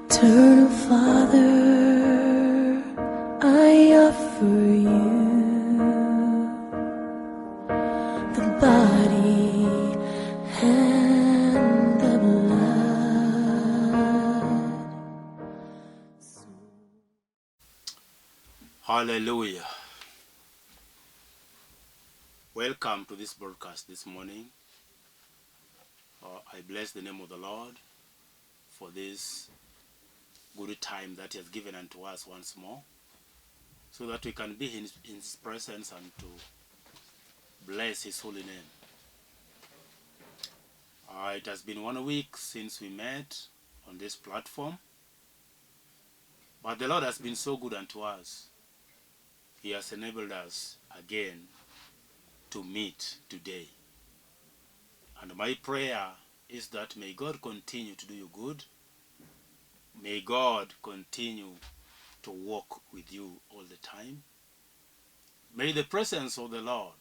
Eternal Father, I offer you the body and the blood. Hallelujah. Welcome to this broadcast this morning. I bless the name of the Lord for this good time that He has given unto us once more, so that we can be in His presence and to bless His holy name. It has been 1 week since we met on this platform, but the Lord has been so good unto us. He has enabled us again to meet today. And my prayer is that may God continue to do you good. May God continue to walk with you all the time. May the presence of the Lord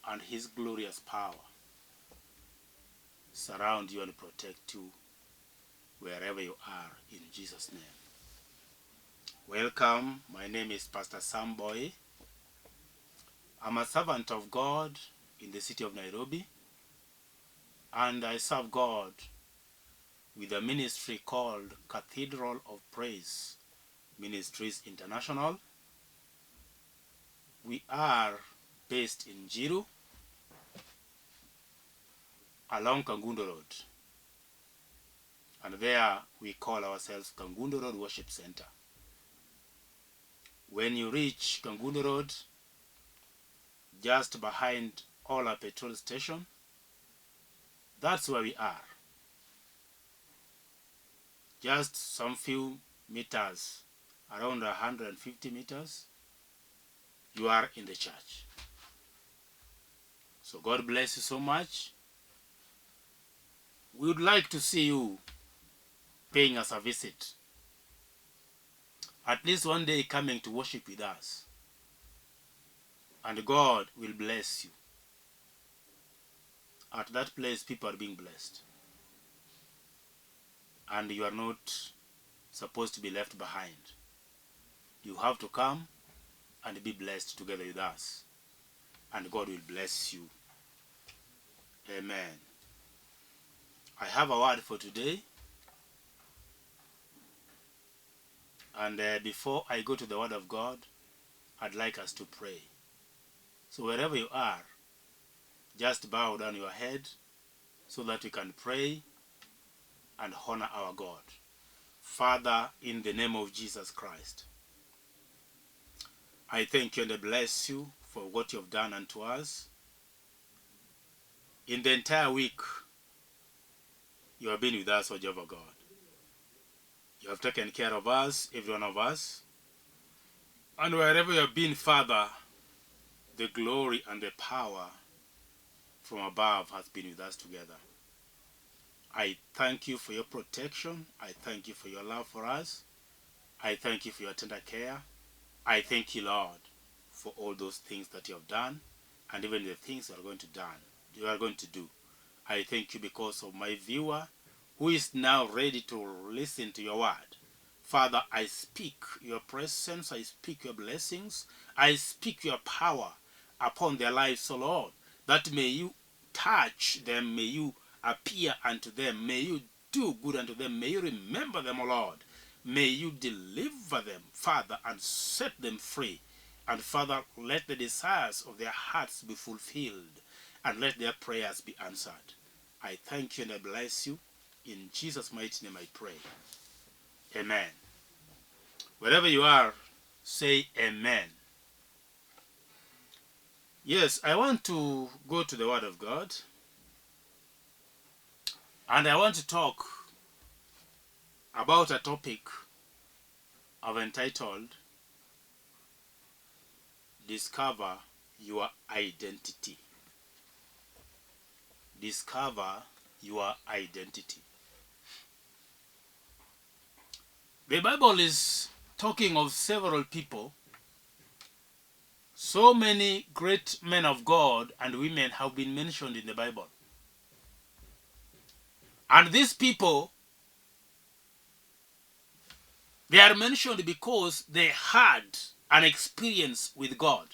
and His glorious power surround you and protect you wherever you are, in Jesus' name. Welcome. My name is Pastor Boyi. I'm a servant of God in the city of Nairobi, and I serve God with a ministry called Cathedral of Praise Ministries International. We are based in Jiru, along Kangundo Road, and there we call ourselves Kangundo Road Worship Center. When you reach Kangundo Road, just behind Ola petrol station, that's where we are. Just some few meters, around 150 meters, you are in the church. So God bless you so much. We would like to see you paying us a visit, at least one day coming to worship with us, and God will bless you. At that place, people are being blessed, and you are not supposed to be left behind. You have to come and be blessed together with us, and God will bless you. Amen. I have a word for today, and before I go to the word of God, I'd like us to pray. So wherever you are, just bow down your head so that we can pray and honor our God. Father, in the name of Jesus Christ, I thank you and I bless you for what you have done unto us. In the entire week, you have been with us, O Jehovah God. You have taken care of us, every one of us. And wherever you have been, Father, the glory and the power from above has been with us together. I thank you for your protection. I thank you for your love for us. I thank you for your tender care. I thank you, Lord, for all those things that you have done, and even the things you are going to do. I thank you because of my viewer who is now ready to listen to your word. Father, I speak your presence, I speak your blessings, I speak your power upon their lives, O Lord, that may you touch them, may you appear unto them, may you do good unto them, may you remember them, O Lord. May you deliver them, Father, and set them free. And Father, let the desires of their hearts be fulfilled, and let their prayers be answered. I thank you and I bless you. In Jesus' mighty name I pray. Amen. Wherever you are, say amen. Yes, I want to go to the Word of God, and I want to talk about a topic I've entitled Discover Your Identity. Discover your identity. The Bible is talking of several people. So many great men of God and women have been mentioned in the Bible. And these people They are mentioned because they had an experience with God.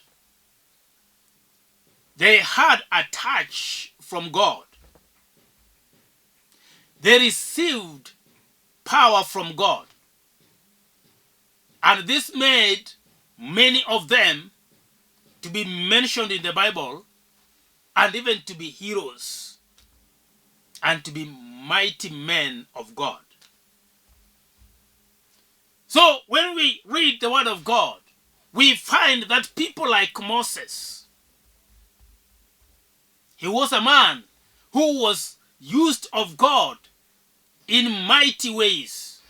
They had a touch from God. They received power from God. And this made many of them to be mentioned in the Bible and even to be heroes and to be mighty men of God. So when we read the word of God, we find that people like Moses, he was a man who was used of God in mighty ways.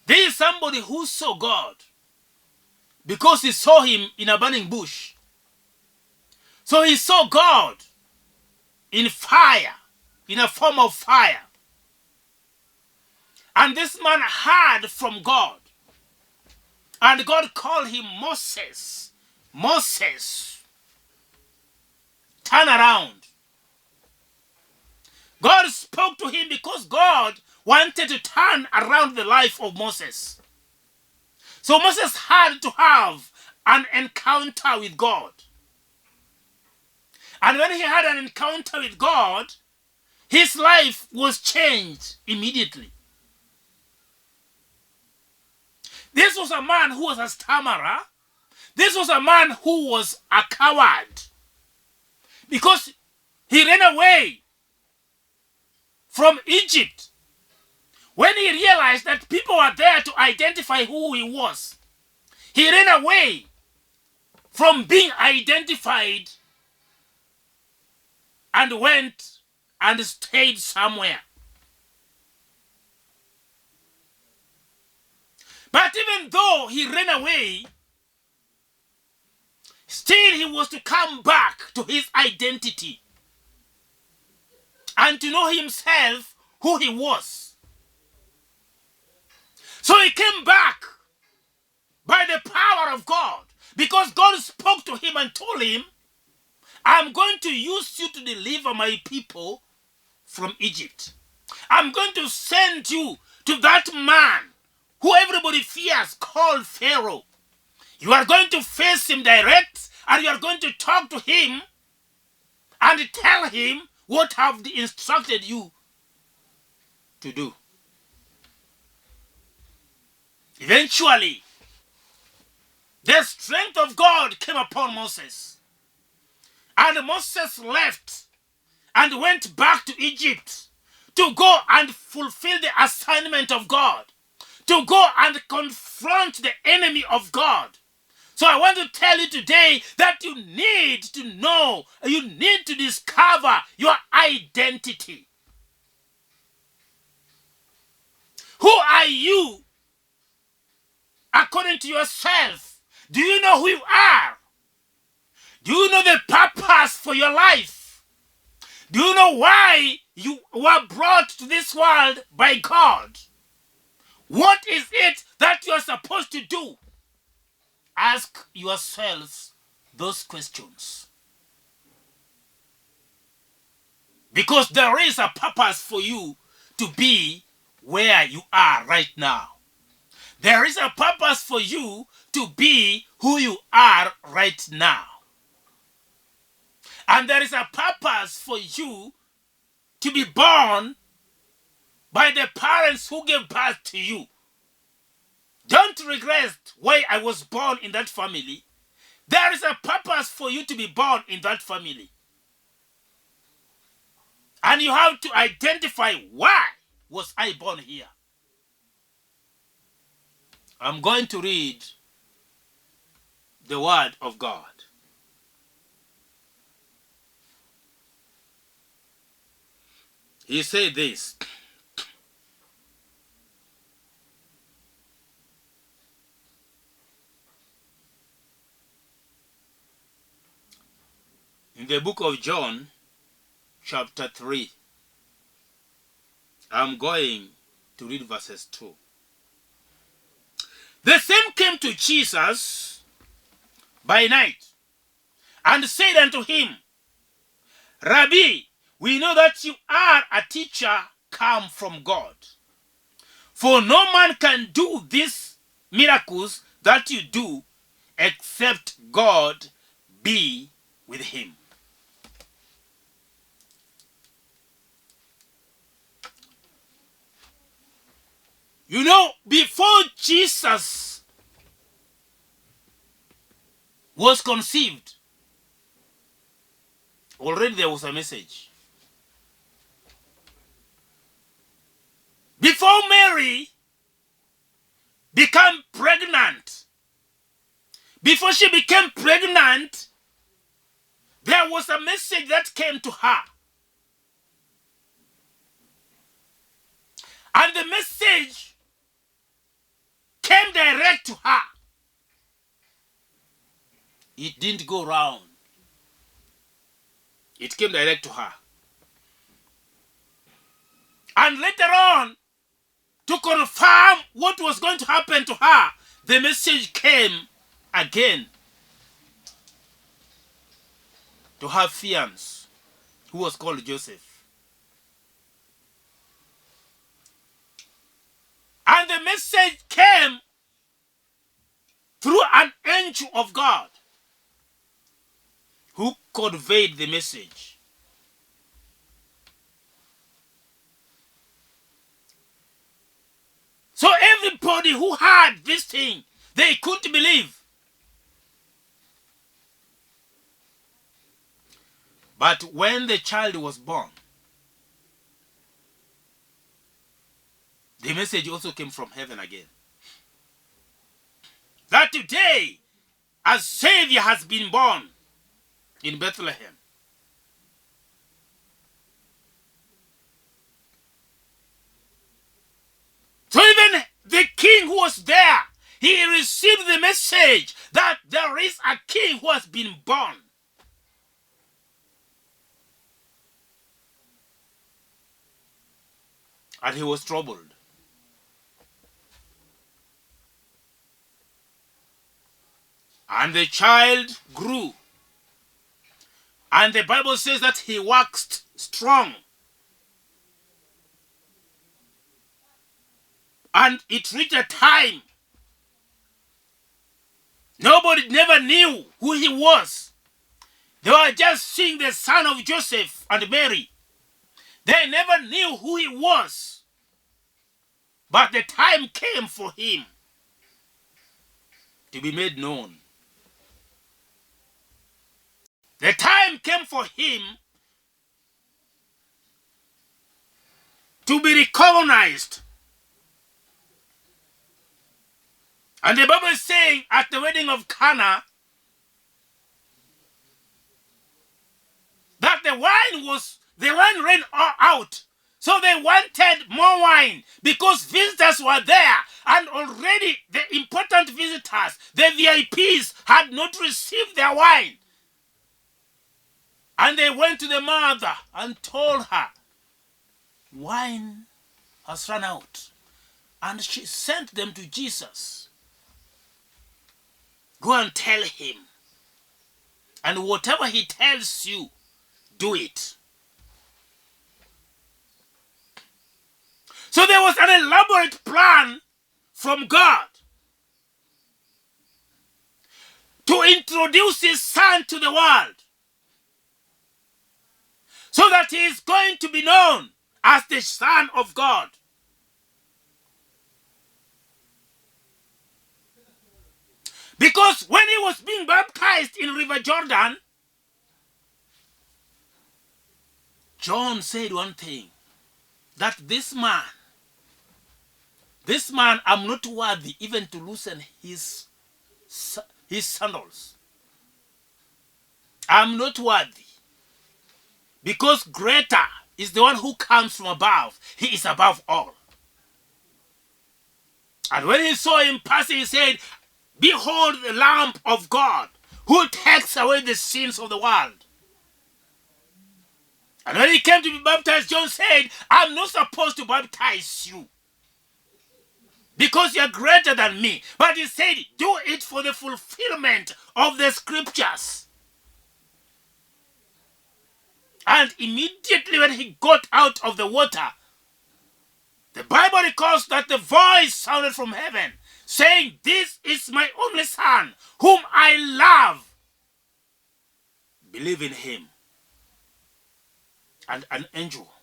There is somebody who saw God because he saw him in a burning bush. So he saw God in fire, in a form of fire. And this man heard from God. And God called him Moses. Moses, turn around. God spoke to him because God wanted to turn around the life of Moses. So Moses had to have an encounter with God. And when he had an encounter with God, his life was changed immediately. This was a man who was a stammerer. This was a man who was a coward. Because he ran away from Egypt when he realized that people were there to identify who he was. He ran away from being identified and went and stayed somewhere. But even though he ran away, still he was to come back to his identity and to know himself who he was. So he came back by the power of God because God spoke to him and told him, I'm going to use you to deliver my people from Egypt. I'm going to send you to that man who everybody fears called Pharaoh. You are going to face him direct and you are going to talk to him and tell him what I have instructed you to do. Eventually, the strength of God came upon Moses. And Moses left and went back to Egypt to go and fulfill the assignment of God, to go and confront the enemy of God. So I want to tell you today that you need to know, you need to discover your identity. Who are you according to yourself? Do you know who you are? Do you know the purpose for your life? Do you know why you were brought to this world by God? What is it that you are supposed to do? Ask yourselves those questions. Because there is a purpose for you to be where you are right now. There is a purpose for you to be who you are right now. And there is a purpose for you to be born by the parents who gave birth to you. Don't regret why I was born in that family. There is a purpose for you to be born in that family. And you have to identify why was I born here. I'm going to read the word of God. He said this. In the book of John, chapter 3, I'm going to read verses 2. The same came to Jesus by night and said unto him, Rabbi, we know that you are a teacher come from God. For no man can do these miracles that you do except God be with him. You know, before Jesus was conceived, already there was a message. Before Mary became pregnant, before she became pregnant, there was a message that came to her. And the message came direct to her. It didn't go round. It came direct to her. And later on, to confirm what was going to happen to her, the message came again to her fiancé, who was called Joseph. And the message came through an angel of God who conveyed the message. So everybody who heard this thing, they couldn't believe. But when the child was born, the message also came from heaven again. That today, a Savior has been born in Bethlehem. So even the king who was there, he received the message that there is a king who has been born. And he was troubled. And the child grew. And the Bible says that he waxed strong. And it reached a time nobody never knew who he was. They were just seeing the son of Joseph and Mary. They never knew who he was. But the time came for him to be made known. The time came for him to be recognized. And the Bible is saying at the wedding of Cana that the wine ran out. So they wanted more wine because visitors were there. And already the important visitors, the VIPs, had not received their wine. And they went to the mother and told her, wine has run out. And she sent them to Jesus. Go and tell him. And whatever he tells you, do it. So there was an elaborate plan from God to introduce his son to the world, so that he is going to be known as the Son of God. Because when he was being baptized in River Jordan, John said one thing, that this man, I'm not worthy even to loosen his sandals. I'm not worthy. Because greater is the one who comes from above. He is above all. And when he saw him passing, he said, behold the Lamb of God who takes away the sins of the world. And when he came to be baptized, John said, I'm not supposed to baptize you because you're greater than me. But he said, do it for the fulfillment of the scriptures. And immediately when he got out of the water, The Bible records that the voice sounded from heaven, saying, "This is my only son, whom I love. Believe in him." And an angel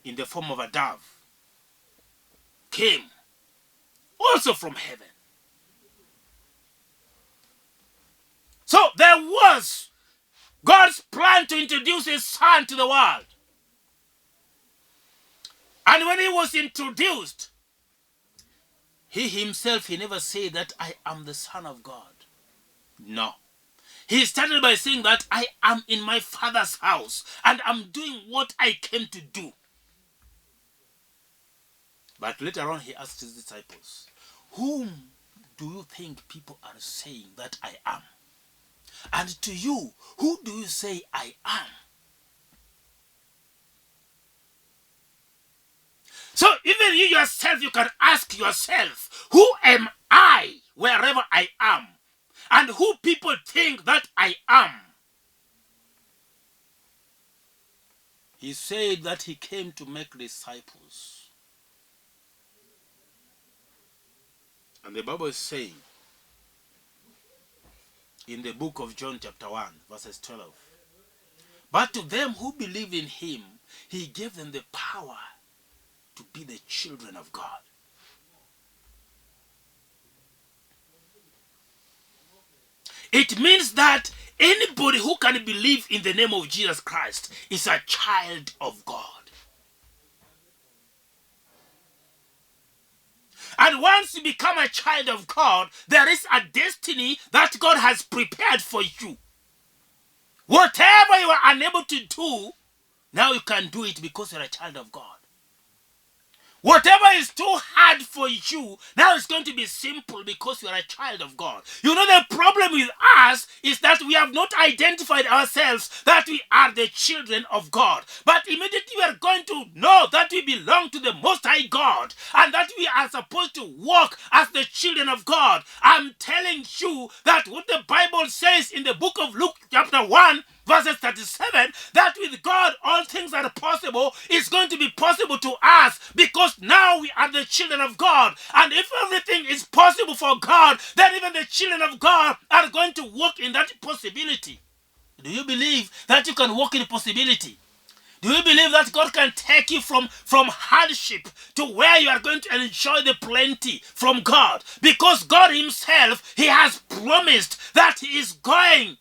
in the form of a dove came also from heaven. So there was God's plan to introduce his son to the world. And when he was introduced, he himself, he never said that I am the Son of God. No. He started by saying that I am in my Father's house and I'm doing what I came to do. But later on he asked his disciples, "Whom do you think people are saying that I am? And to you, who do you say I am?" So even you yourself, you can ask yourself, who am I wherever I am? And who people think that I am? He said that he came to make disciples. And the Bible is saying in the book of John chapter 1 verses 12, "But to them who believe in him, he gave them the power to be the children of God." It means that anybody who can believe in the name of Jesus Christ is a child of God. And once you become a child of God, there is a destiny that God has prepared for you. Whatever you are unable to do, now you can do it because you're a child of God. Whatever is too hard for you, now it's going to be simple because you are a child of God. You know, the problem with us is that we have not identified ourselves that we are the children of God. But immediately we are going to know that we belong to the Most High God and that we are supposed to walk as the children of God. I'm telling you that what the Bible says in the book of Luke chapter 1, verses 37, that with God all things are possible, is going to be possible to us because now we are the children of God. And if everything is possible for God, then even the children of God are going to walk in that possibility. Do you believe that you can walk in possibility? Do you believe that God can take you from hardship to where you are going to enjoy the plenty from God? Because God himself, he has promised that he is going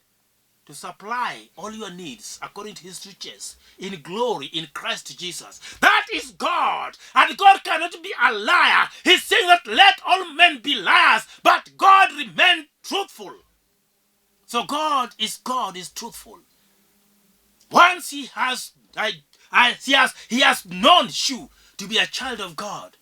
to supply all your needs according to his riches in glory in Christ Jesus. That is God. And God cannot be a liar. He's saying that let all men be liars, but God remain truthful. So God is truthful. Once he has known you to be a child of God,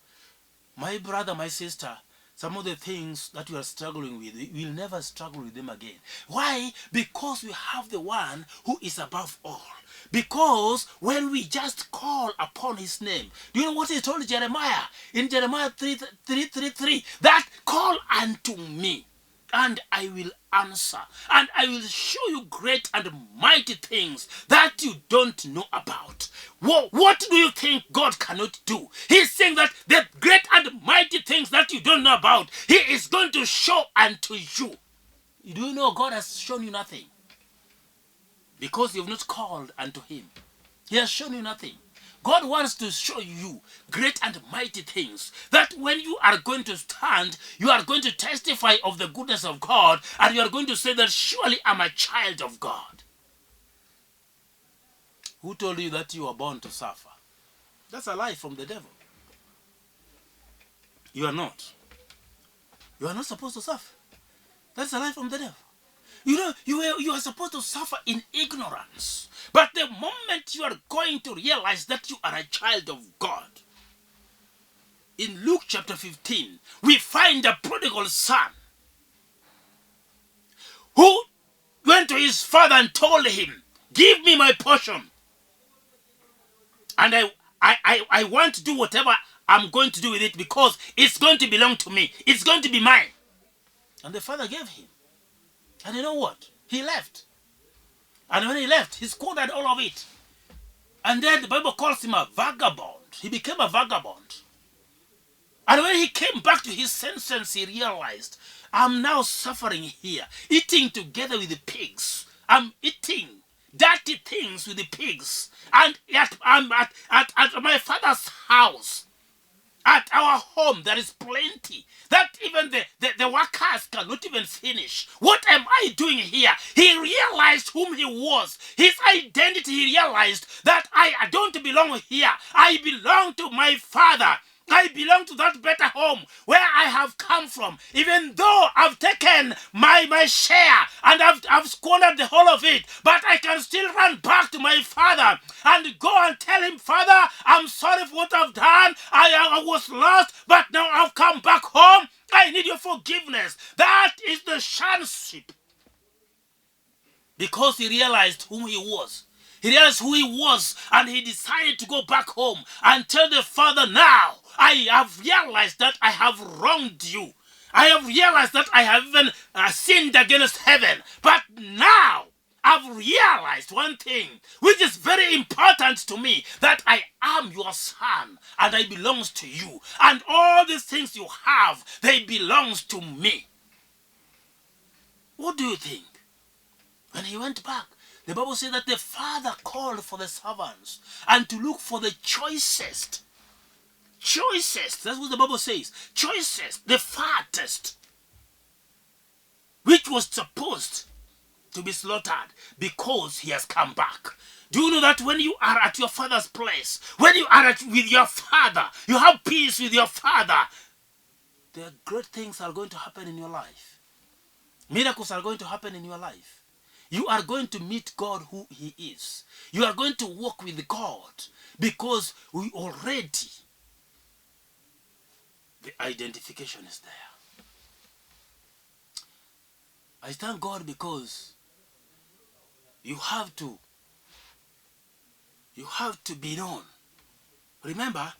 my brother, my sister, some of the things that you are struggling with, you will never struggle with them again. Why? Because we have the one who is above all. Because when we just call upon his name, do you know what he told Jeremiah? In Jeremiah 3:3, that call unto me, and I will answer, and I will show you great and mighty things that you don't know about. What do you think God cannot do? He's saying that the great and mighty things that you don't know about, he is going to show unto you. Do you know God has shown you nothing? Because you have not called unto him. He has shown you nothing. God wants to show you great and mighty things that when you are going to stand, you are going to testify of the goodness of God, and you are going to say that surely I'm a child of God. Who told you that you were born to suffer? That's a lie from the devil. You are not. You are not supposed to suffer. That's a lie from the devil. You know, you are supposed to suffer in ignorance. But the moment you are going to realize that you are a child of God, in Luke chapter 15, we find a prodigal son who went to his father and told him, "Give me my portion. And I want to do whatever I'm going to do with it because it's going to belong to me. It's going to be mine." And the father gave him. And you know what? He left. And when he left, he squandered all of it. And then the Bible calls him a vagabond. He became a vagabond. And when he came back to his senses, he realized, I'm now suffering here, eating together with the pigs. I'm eating dirty things with the pigs. And I'm at my father's house. At our home, there is plenty that even the workers cannot even finish. What am I doing here? He realized whom he was. His identity, he realized that I don't belong here. I belong to my father. I belong to that better home where I have come from. Even though I've taken my share and I've squandered the whole of it, but I can still run back to my father and go and tell him, Father, I'm sorry for what I've done. I was lost, but now I've come back home. I need your forgiveness. That is the sonship. Because he realized whom he was. He realized who he was, and he decided to go back home and tell the father, now I have realized that I have wronged you. I have realized that I have even sinned against heaven. But now I've realized one thing, which is very important to me, that I am your son, and I belongs to you. And all these things you have, they belongs to me. What do you think? When he went back, the Bible says that the father called for the servants and to look for the choicest. Choicest, that's what the Bible says. Choicest, the fattest, which was supposed to be slaughtered because he has come back. Do you know that when you are at your father's place, when you are with your father, you have peace with your father, there are great things are going to happen in your life. Miracles are going to happen in your life. You are going to meet God who he is. You are going to walk with God because we already, the identification is there. I thank God because you have to be known. Remember,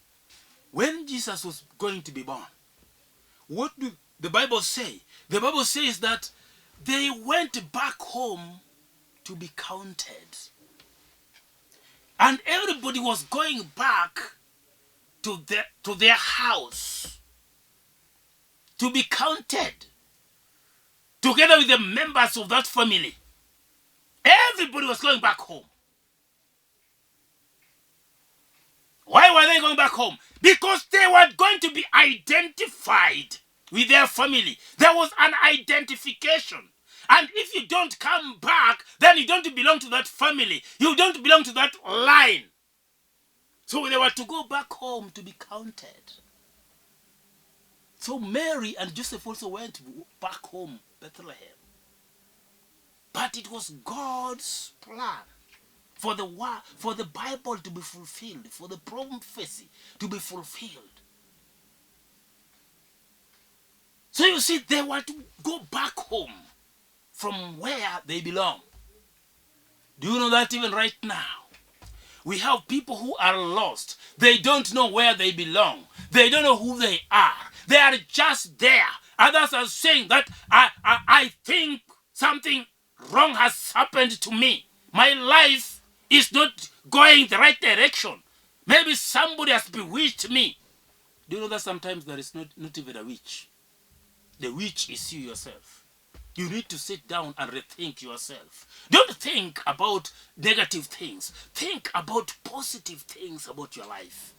when Jesus was going to be born, what did the Bible say? The Bible says that they went back home to be counted. And everybody was going back to their house to be counted together with the members of that family. Everybody was going back home. Why were they going back home? Because they were going to be identified with their family. There was an identification. And if you don't come back, then you don't belong to that family. You don't belong to that line. So they were to go back home to be counted. So Mary and Joseph also went back home, Bethlehem. But it was God's plan for the Bible to be fulfilled, for the prophecy to be fulfilled. So you see, they were to go back home from where they belong. Do you know that even right now? We have people who are lost. They don't know where they belong. They don't know who they are. They are just there. Others are saying that I think something wrong has happened to me. My life is not going the right direction. Maybe somebody has bewitched me. Do you know that sometimes there is not even a witch? The witch is you yourself. You need to sit down and rethink yourself. Don't think about negative things. Think about positive things about your life.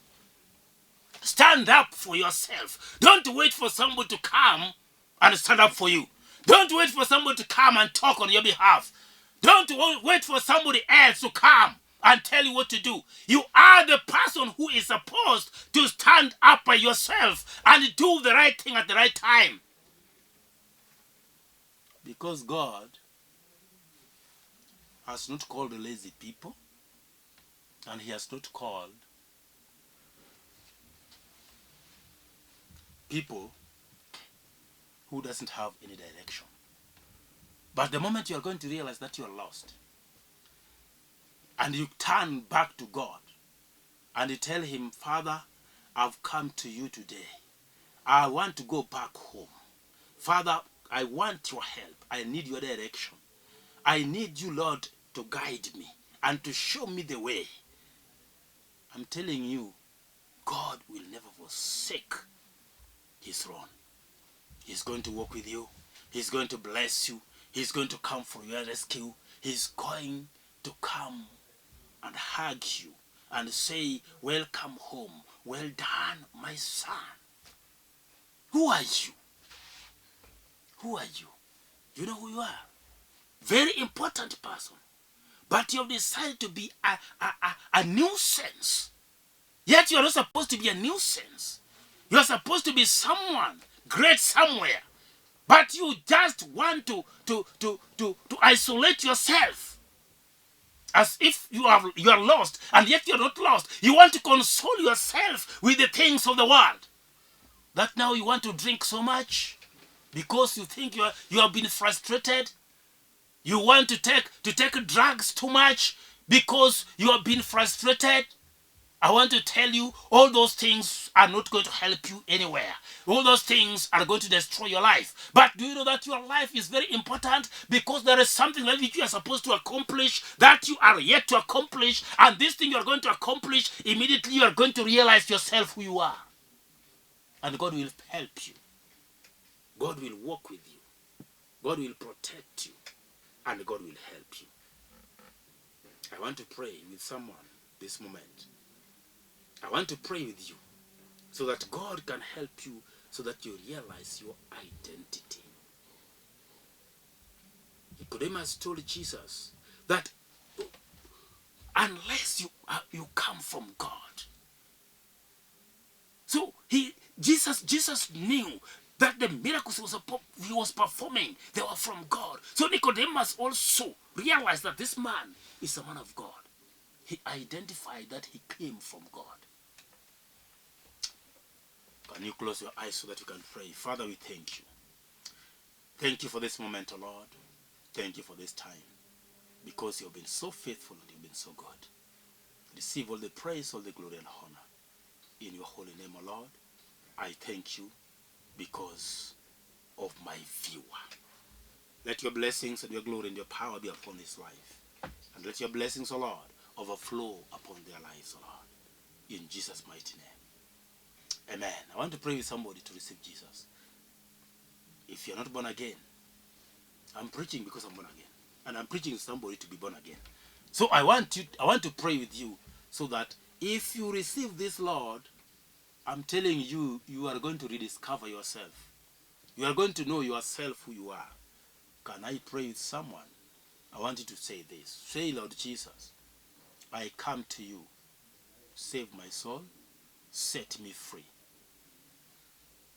Stand up for yourself. Don't wait for somebody to come and stand up for you. Don't wait for somebody to come and talk on your behalf. Don't wait for somebody else to come and tell you what to do. You are the person who is supposed to stand up by yourself and do the right thing at the right time. Because God has not called lazy people, and he has not called people who doesn't have any direction. But the moment you are going to realize that you are lost, and you turn back to God, and you tell him, Father, I've come to you today. I want to go back home. Father, I want your help. I need your direction. I need you, Lord, to guide me and to show me the way. I'm telling you, God will never forsake his throne. He's going to walk with you. He's going to bless you. He's going to come for your rescue. He's going to come and hug you and say, welcome home. Well done, my son. Who are you? Who are you? You know who you are? Very important person. But you have decided to be a nuisance. Yet you are not supposed to be a nuisance. You are supposed to be someone great somewhere. But you just want to isolate yourself. As if you are lost, and yet you are not lost. You want to console yourself with the things of the world. That now you want to drink so much because you think you have been frustrated. You want to take drugs too much because you have been frustrated. I want to tell you, all those things are not going to help you anywhere. All those things are going to destroy your life. But do you know that your life is very important? Because there is something that you are supposed to accomplish that you are yet to accomplish. And this thing you are going to accomplish, immediately you are going to realize yourself who you are. And God will help you. God will walk with you. God will protect you. And God will help you. I want to pray with someone this moment. I want to pray with you so that God can help you, so that you realize your identity. Nicodemus told Jesus that unless you come from God. So Jesus knew that the miracles he was performing, they were from God. So Nicodemus also realized that this man is a man of God. He identified that he came from God. Can you close your eyes so that you can pray? Father, we thank you. Thank you for this moment, O Lord. Thank you for this time. Because you've been so faithful and you've been so good. Receive all the praise, all the glory and honor. In your holy name, O Lord, I thank you because of my viewer. Let your blessings and your glory and your power be upon his life. And let your blessings, O Lord, overflow upon their lives, O Lord. In Jesus' mighty name. Amen. I want to pray with somebody to receive Jesus. If you're not born again, I'm preaching because I'm born again. And I'm preaching to somebody to be born again. So I want to pray with you so that if you receive this Lord, I'm telling you, you are going to rediscover yourself. You are going to know yourself who you are. Can I pray with someone? I want you to say this. Say, Lord Jesus, I come to you. Save my soul. Set me free.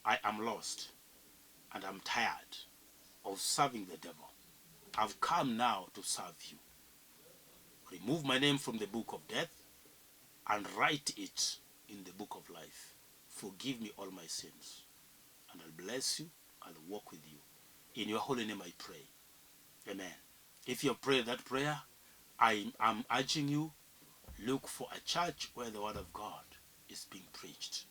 I am lost and I'm tired of serving the devil. I've come now to serve you. Remove my name from the book of death and write it in the book of life. Forgive me all my sins. And I'll bless you. I'll walk with you. In your holy name I pray. Amen. If you have prayed that prayer, I am urging you, look for a church where the word of God is being preached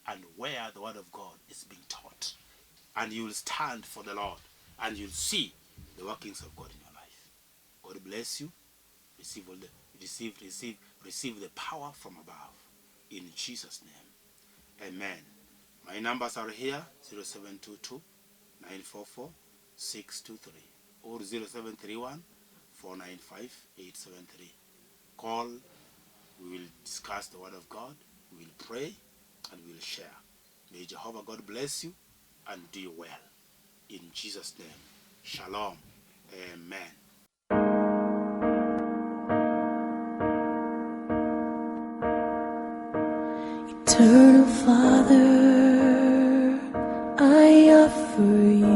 and where the word of God is being taught. And you will stand for the Lord and you'll see the workings of God in your life. God bless you. Receive the power from above. In Jesus' name. Amen. My numbers are here, 0722 944 623 or 0731 495 873. Call. We will discuss the word of God. We will pray and we will share. May Jehovah God bless you and do you well. In Jesus' name. Shalom. Amen. Eternal Father, I offer you